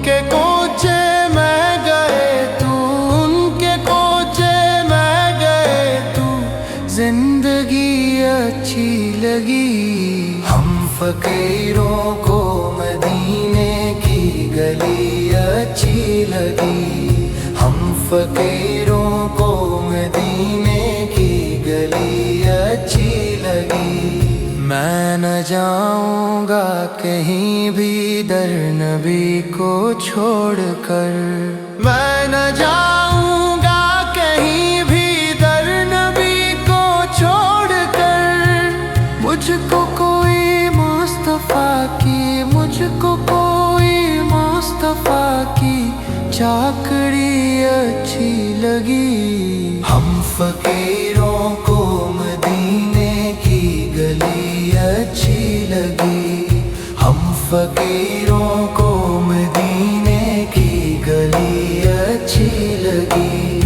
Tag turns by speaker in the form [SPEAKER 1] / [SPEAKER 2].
[SPEAKER 1] उनके कोचे में गए तू, उनके कोचे में गए तू, जिंदगी अच्छी लगी। हम फकीरों को मदीने की गली अच्छी लगी। हम फकीरों को मदीने की गली अच्छी लगी। मैं न जाऊंगा कहीं भी दर नबी को छोड़कर, मैं न जाऊंगा कहीं भी दर नबी को छोड़कर। मुझको कोई मुस्तफा की, मुझको कोई मुस्तफा की चाकरी अच्छी लगी। हम फकीरों को मदीने की गली अच्छी लगी। हम फकीरों को मदीने की गली अच्छी लगी।